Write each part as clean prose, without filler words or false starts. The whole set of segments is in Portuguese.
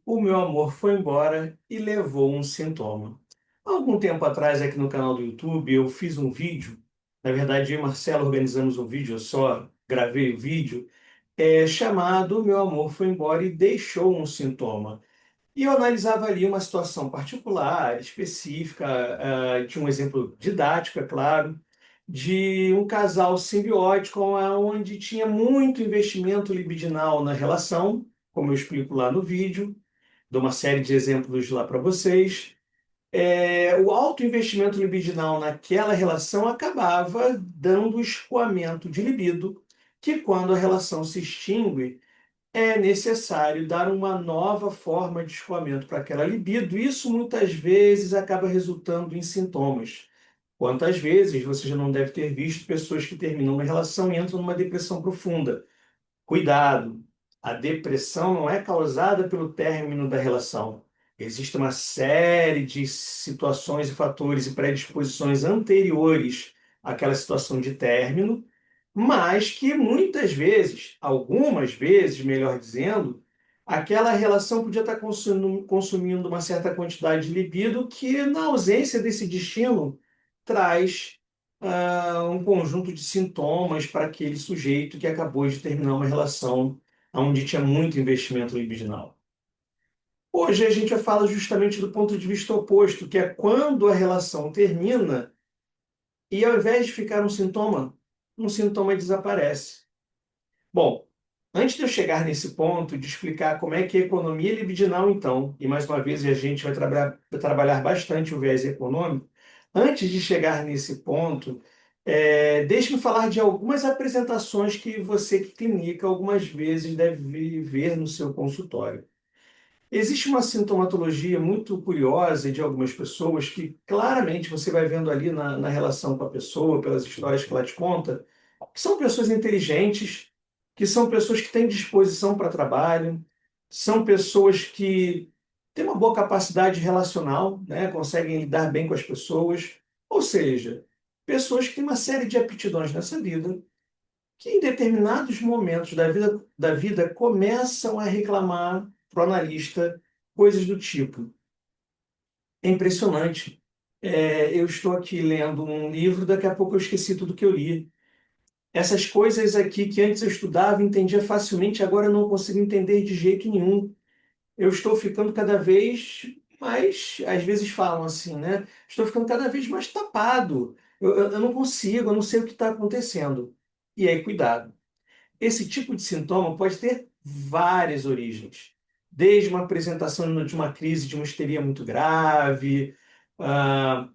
O meu amor foi embora e levou um sintoma. Há algum tempo atrás, aqui no canal do YouTube, eu fiz um vídeo. Na verdade, eu e Marcelo organizamos um vídeo, eu só gravei o vídeo, chamado O Meu Amor Foi Embora e Deixou um Sintoma. E eu analisava ali uma situação particular, específica, de um exemplo didático, é claro, de um casal simbiótico, onde tinha muito investimento libidinal na relação, como eu explico lá no vídeo, dou uma série de exemplos lá para vocês. O alto investimento libidinal naquela relação acabava dando escoamento de libido, que quando a relação se extingue, é necessário dar uma nova forma de escoamento para aquela libido. Isso muitas vezes acaba resultando em sintomas. Quantas vezes você já não deve ter visto pessoas que terminam uma relação e entram numa depressão profunda? Cuidado, a depressão não é causada pelo término da relação. Existe uma série de situações e fatores e predisposições anteriores àquela situação de término, mas que muitas vezes, algumas vezes, melhor dizendo, aquela relação podia estar consumindo uma certa quantidade de libido que, na ausência desse destino, traz um conjunto de sintomas para aquele sujeito que acabou de terminar uma relação onde tinha muito investimento libidinal. Hoje a gente vai falar justamente do ponto de vista oposto, que é quando a relação termina e ao invés de ficar um sintoma desaparece. Bom, antes de eu chegar nesse ponto de explicar como é que é a economia libidinal, então, e mais uma vez a gente vai trabalhar bastante o viés econômico, antes de chegar nesse ponto, deixe-me falar de algumas apresentações que você que clinica algumas vezes deve ver no seu consultório. Existe uma sintomatologia muito curiosa de algumas pessoas que claramente você vai vendo ali na relação com a pessoa, pelas histórias que ela te conta, que são pessoas inteligentes, que são pessoas que têm disposição para trabalho, são pessoas que têm uma boa capacidade relacional, né? Conseguem lidar bem com as pessoas, ou seja, pessoas que têm uma série de aptidões nessa vida, que em determinados momentos da vida começam a reclamar para o analista coisas do tipo: é impressionante. Eu estou aqui lendo um livro, daqui a pouco eu esqueci tudo que eu li. Essas coisas aqui que antes eu estudava e entendia facilmente, agora eu não consigo entender de jeito nenhum. Eu estou ficando cada vez mais, às vezes falam assim, né? Estou ficando cada vez mais tapado. Eu não consigo, eu não sei o que está acontecendo. E aí, cuidado. Esse tipo de sintoma pode ter várias origens, desde uma apresentação de uma crise de uma histeria muito grave, ah,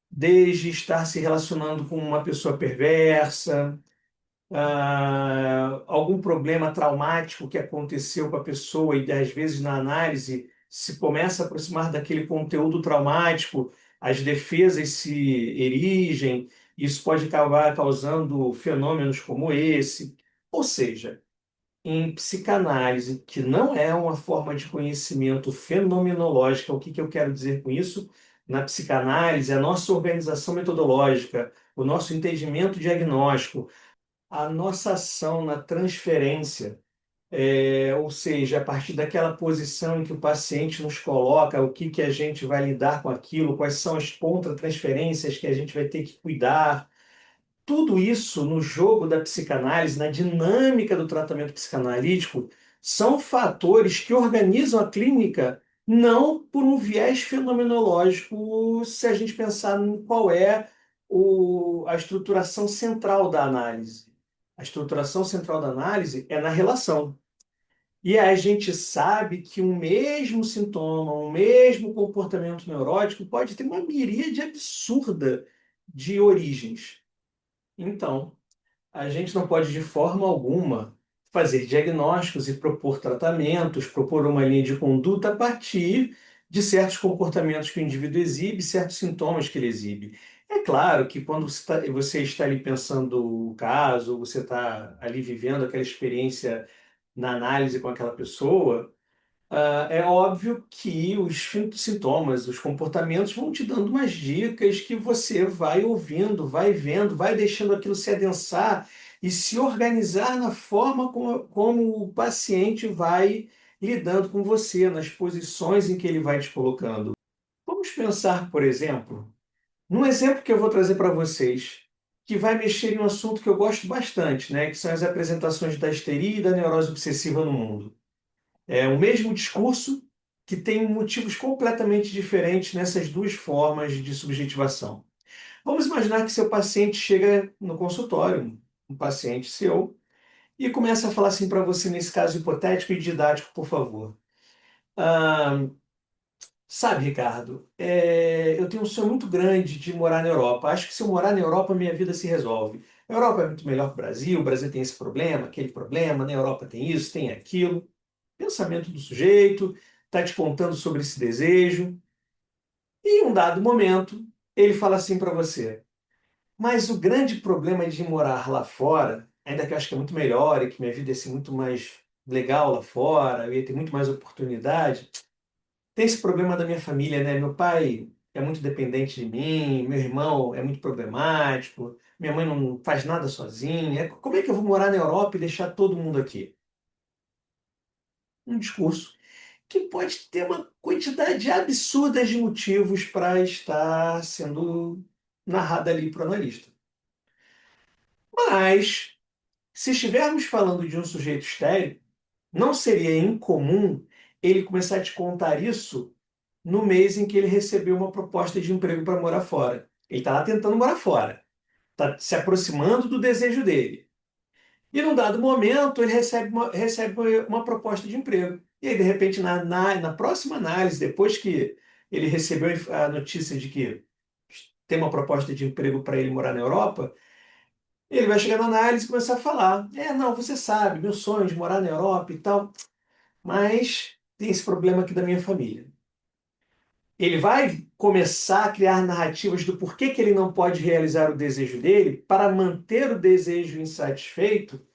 desde estar se relacionando com uma pessoa perversa, algum problema traumático que aconteceu com a pessoa e às vezes na análise se começa a aproximar daquele conteúdo traumático, as defesas se erigem, isso pode acabar causando fenômenos como esse. Ou seja, em psicanálise, que não é uma forma de conhecimento fenomenológica, o que que eu quero dizer com isso? Na psicanálise, a nossa organização metodológica, o nosso entendimento diagnóstico, a nossa ação na transferência, ou seja, a partir daquela posição em que o paciente nos coloca, o que que a gente vai lidar com aquilo, quais são as contratransferências que a gente vai ter que cuidar, tudo isso no jogo da psicanálise, na dinâmica do tratamento psicanalítico, são fatores que organizam a clínica não por um viés fenomenológico, se a gente pensar em qual é a estruturação central da análise. A estruturação central da análise é na relação. E a gente sabe que um mesmo sintoma, um mesmo comportamento neurótico pode ter uma miríade absurda de origens. Então, a gente não pode, de forma alguma, fazer diagnósticos e propor tratamentos, propor uma linha de conduta a partir de certos comportamentos que o indivíduo exibe, certos sintomas que ele exibe. É claro que quando você está ali pensando o caso, você está ali vivendo aquela experiência na análise com aquela pessoa, é óbvio que os sintomas, os comportamentos vão te dando umas dicas que você vai ouvindo, vai vendo, vai deixando aquilo se adensar e se organizar na forma como o paciente vai lidando com você, nas posições em que ele vai te colocando. Vamos pensar, por exemplo, num exemplo que eu vou trazer para vocês, que vai mexer em um assunto que eu gosto bastante, né, que são as apresentações da histeria e da neurose obsessiva no mundo. É o mesmo discurso que tem motivos completamente diferentes nessas duas formas de subjetivação. Vamos imaginar que seu paciente chega no consultório, um paciente seu, e começa a falar assim para você, nesse caso hipotético e didático, por favor. Ah, sabe, Ricardo, eu tenho um sonho muito grande de morar na Europa. Acho que se eu morar na Europa, minha vida se resolve. A Europa é muito melhor que o Brasil tem esse problema, aquele problema, na Europa tem isso, tem aquilo. Pensamento do sujeito, está te contando sobre esse desejo, e em um dado momento, ele fala assim para você: mas o grande problema de morar lá fora, ainda que eu acho que é muito melhor e que minha vida ia ser muito mais legal lá fora, eu ia ter muito mais oportunidade, tem esse problema da minha família, né? Meu pai é muito dependente de mim, meu irmão é muito problemático, minha mãe não faz nada sozinha. Como é que eu vou morar na Europa e deixar todo mundo aqui? Um discurso que pode ter uma quantidade absurda de motivos para estar sendo narrada ali para o analista. Mas, se estivermos falando de um sujeito estéril, não seria incomum ele começar a te contar isso no mês em que ele recebeu uma proposta de emprego para morar fora. Ele está lá tentando morar fora, está se aproximando do desejo dele. E num dado momento, ele recebe uma proposta de emprego. E aí, de repente, na próxima análise, depois que ele recebeu a notícia de que tem uma proposta de emprego para ele morar na Europa, ele vai chegar na análise e começar a falar: não, você sabe, meu sonho de morar na Europa e tal, mas tem esse problema aqui da minha família. Ele vai começar a criar narrativas do porquê que ele não pode realizar o desejo dele para manter o desejo insatisfeito,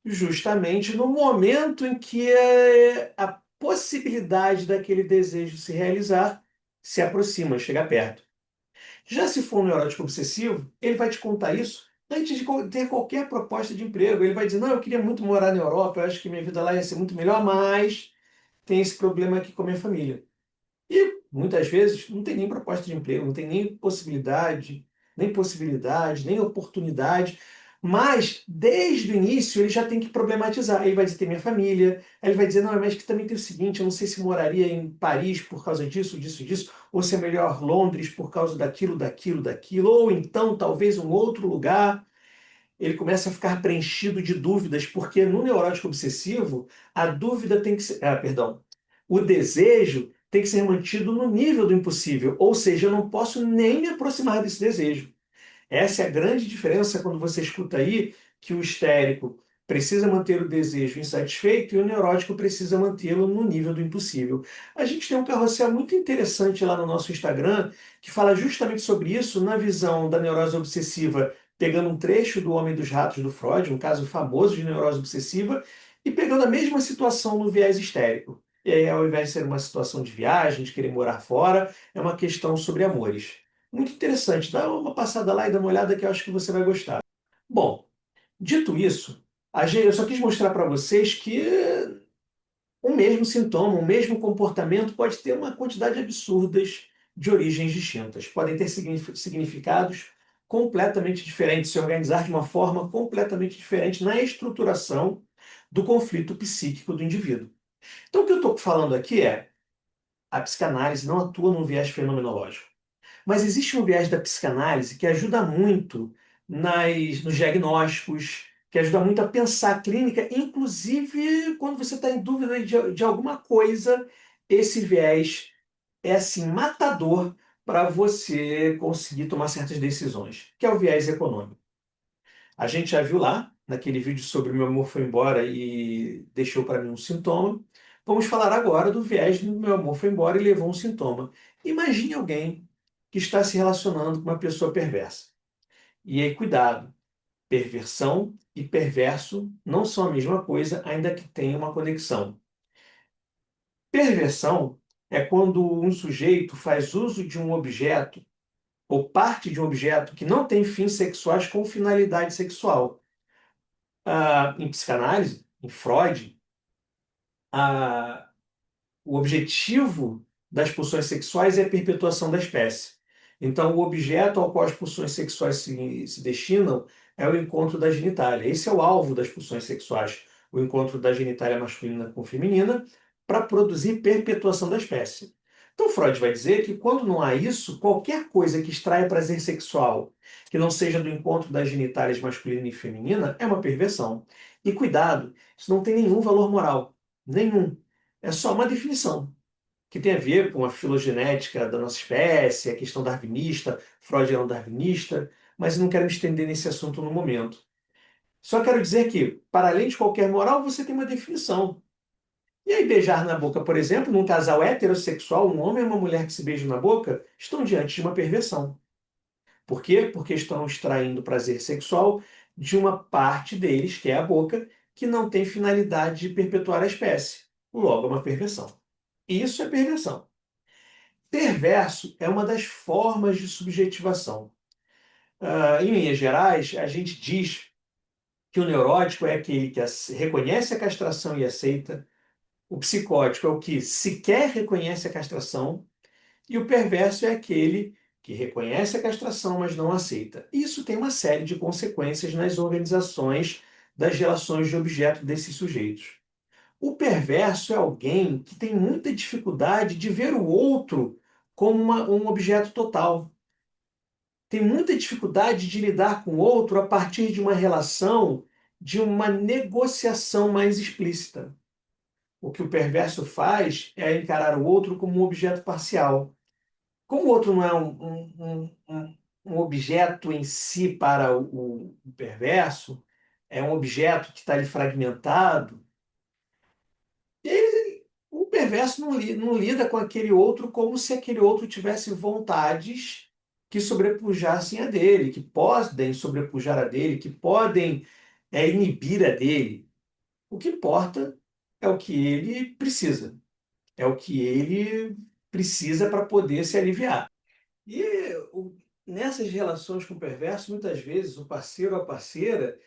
justamente no momento em que a possibilidade daquele desejo se realizar se aproxima, chega perto. Já se for um neurótico obsessivo, ele vai te contar isso antes de ter qualquer proposta de emprego. Ele vai dizer: não, eu queria muito morar na Europa, eu acho que minha vida lá ia ser muito melhor, mas tem esse problema aqui com a minha família. E muitas vezes não tem nem proposta de emprego, não tem nem possibilidade, nem oportunidade. Mas desde o início ele já tem que problematizar. Ele vai dizer: tem minha família. Aí ele vai dizer: não, mas que também tem o seguinte, eu não sei se moraria em Paris por causa disso, disso, disso, ou se é melhor Londres por causa daquilo, daquilo, daquilo, ou então talvez um outro lugar. Ele começa a ficar preenchido de dúvidas, porque no neurótico obsessivo, a dúvida tem que ser, perdão, o desejo tem que ser mantido no nível do impossível, ou seja, eu não posso nem me aproximar desse desejo. Essa é a grande diferença quando você escuta aí que o histérico precisa manter o desejo insatisfeito e o neurótico precisa mantê-lo no nível do impossível. A gente tem um carrossel muito interessante lá no nosso Instagram que fala justamente sobre isso na visão da neurose obsessiva, pegando um trecho do Homem dos Ratos do Freud, um caso famoso de neurose obsessiva, e pegando a mesma situação no viés histérico. E aí, ao invés de ser uma situação de viagem, de querer morar fora, é uma questão sobre amores. Muito interessante. Dá uma passada lá e dá uma olhada que eu acho que você vai gostar. Bom, dito isso, eu só quis mostrar para vocês que o mesmo sintoma, o mesmo comportamento pode ter uma quantidade absurdas de origens distintas. Podem ter significados completamente diferentes, se organizar de uma forma completamente diferente na estruturação do conflito psíquico do indivíduo. Então, o que eu estou falando aqui é: a psicanálise não atua num viés fenomenológico. Mas existe um viés da psicanálise que ajuda muito nos diagnósticos, que ajuda muito a pensar a clínica, inclusive quando você está em dúvida de alguma coisa, esse viés é assim matador para você conseguir tomar certas decisões, que é o viés econômico. A gente já viu lá, naquele vídeo sobre meu amor foi embora e deixou para mim um sintoma. Vamos falar agora do viés do meu amor foi embora e levou um sintoma. Imagine alguém que está se relacionando com uma pessoa perversa. E aí, cuidado, perversão e perverso não são a mesma coisa, ainda que tenham uma conexão. Perversão é quando um sujeito faz uso de um objeto ou parte de um objeto que não tem fins sexuais com finalidade sexual. Em psicanálise, em Freud, a, o objetivo das pulsões sexuais é a perpetuação da espécie. Então, o objeto ao qual as pulsões sexuais se destinam é o encontro da genitália. Esse é o alvo das pulsões sexuais, o encontro da genitália masculina com feminina, para produzir perpetuação da espécie. Então, Freud vai dizer que quando não há isso, qualquer coisa que extraia prazer sexual, que não seja do encontro das genitálias masculina e feminina, é uma perversão. E cuidado, isso não tem nenhum valor moral. Nenhum. É só uma definição que tem a ver com a filogenética da nossa espécie, a questão darwinista, Freud era um darwinista, mas eu não quero me estender nesse assunto no momento. Só quero dizer que, para além de qualquer moral, você tem uma definição. E aí, beijar na boca, por exemplo, num casal heterossexual, um homem e uma mulher que se beijam na boca, estão diante de uma perversão. Por quê? Porque estão extraindo prazer sexual de uma parte deles, que é a boca, que não tem finalidade de perpetuar a espécie. Logo, é uma perversão. Isso é perversão. Perverso é uma das formas de subjetivação. Em linhas gerais, a gente diz que o neurótico é aquele que reconhece a castração e aceita, o psicótico é o que sequer reconhece a castração, e o perverso é aquele que reconhece a castração, mas não aceita. Isso tem uma série de consequências nas organizações das relações de objeto desses sujeitos. O perverso é alguém que tem muita dificuldade de ver o outro como um objeto total. Tem muita dificuldade de lidar com o outro a partir de uma relação, de uma negociação mais explícita. O que o perverso faz é encarar o outro como um objeto parcial. Como o outro não é um objeto em si para o perverso, é um objeto que está ali fragmentado, o perverso não lida com aquele outro como se aquele outro tivesse vontades que sobrepujassem a dele, que podem sobrepujar a dele, que podem inibir a dele. O que importa é o que ele precisa, é o que ele precisa para poder se aliviar. E nessas relações com o perverso, muitas vezes o parceiro ou a parceira,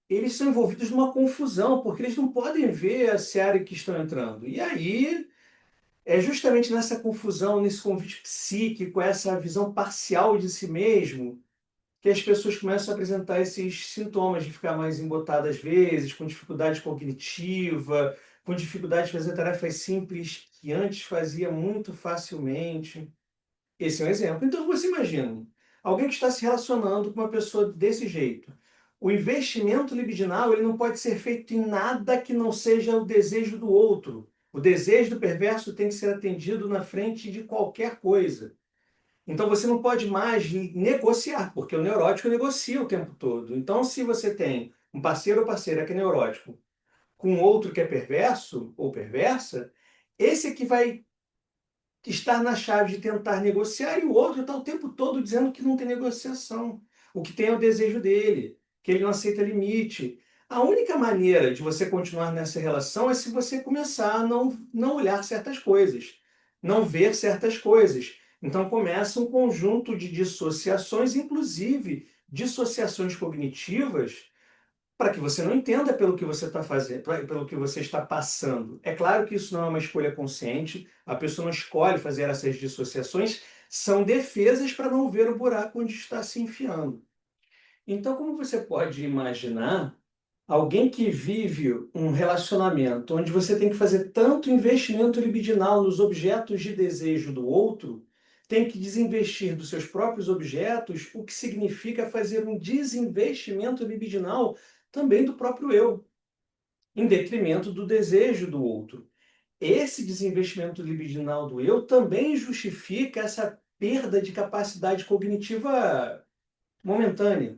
eles são envolvidos numa confusão, porque eles não podem ver a seara em que estão entrando. E aí é justamente nessa confusão, nesse convite psíquico, essa visão parcial de si mesmo, que as pessoas começam a apresentar esses sintomas de ficar mais embotada às vezes, com dificuldade cognitiva, com dificuldade de fazer tarefas simples que antes fazia muito facilmente. Esse é um exemplo. Então você imagina, alguém que está se relacionando com uma pessoa desse jeito. O investimento libidinal ele não pode ser feito em nada que não seja o desejo do outro. O desejo do perverso tem que ser atendido na frente de qualquer coisa. Então você não pode mais negociar, porque o neurótico negocia o tempo todo. Então, se você tem um parceiro ou parceira que é neurótico com outro que é perverso ou perversa, esse é que vai estar na chave de tentar negociar e o outro está o tempo todo dizendo que não tem negociação. O que tem é o desejo dele, que ele não aceita limite. A única maneira de você continuar nessa relação é se você começar a não olhar certas coisas, não ver certas coisas. Então começa um conjunto de dissociações, inclusive dissociações cognitivas, para que você não entenda pelo que você está fazendo, pelo que você está passando. É claro que isso não é uma escolha consciente, a pessoa não escolhe fazer essas dissociações, são defesas para não ver o buraco onde está se enfiando. Então, como você pode imaginar, alguém que vive um relacionamento onde você tem que fazer tanto investimento libidinal nos objetos de desejo do outro, tem que desinvestir dos seus próprios objetos, o que significa fazer um desinvestimento libidinal também do próprio eu, em detrimento do desejo do outro. Esse desinvestimento libidinal do eu também justifica essa perda de capacidade cognitiva momentânea.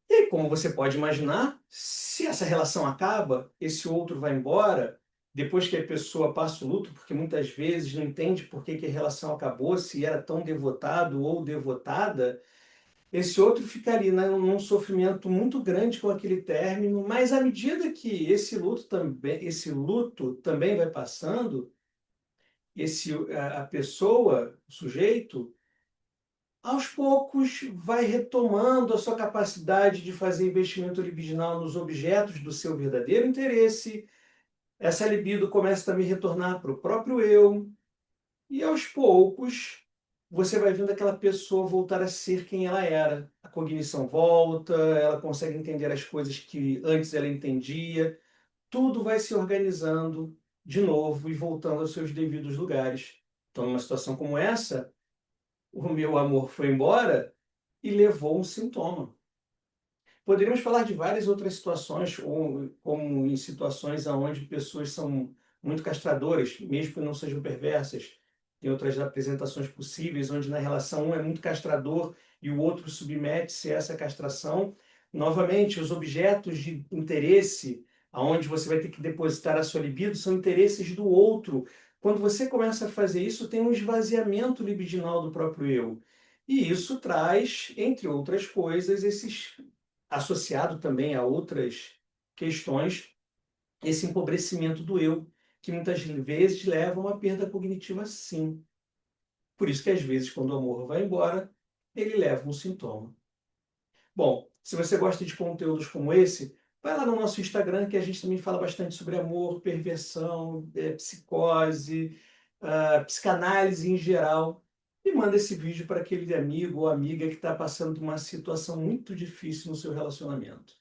E como você pode imaginar, se essa relação acaba, esse outro vai embora, depois que a pessoa passa o luto, porque muitas vezes não entende por que que a relação acabou, se era tão devotado ou devotada, esse outro ficaria num sofrimento muito grande com aquele término, mas à medida que esse luto também vai passando, a pessoa, o sujeito, aos poucos vai retomando a sua capacidade de fazer investimento libidinal nos objetos do seu verdadeiro interesse, essa libido começa também a retornar para o próprio eu, e aos poucos você vai vendo aquela pessoa voltar a ser quem ela era. A cognição volta, ela consegue entender as coisas que antes ela entendia, tudo vai se organizando de novo e voltando aos seus devidos lugares. Então, numa situação como essa, o meu amor foi embora e levou um sintoma. Poderíamos falar de várias outras situações, ou como em situações onde pessoas são muito castradoras, mesmo que não sejam perversas. Tem outras apresentações possíveis, onde na relação um é muito castrador e o outro submete-se a essa castração. Novamente, os objetos de interesse, aonde você vai ter que depositar a sua libido, são interesses do outro. Quando você começa a fazer isso, tem um esvaziamento libidinal do próprio eu. E isso traz, entre outras coisas, esses associado também a outras questões, esse empobrecimento do eu, que muitas vezes leva a uma perda cognitiva, sim. Por isso que, às vezes, quando o amor vai embora, ele leva um sintoma. Bom, se você gosta de conteúdos como esse, vai lá no nosso Instagram, que a gente também fala bastante sobre amor, perversão, psicose, psicanálise em geral. E manda esse vídeo para aquele amigo ou amiga que está passando por uma situação muito difícil no seu relacionamento.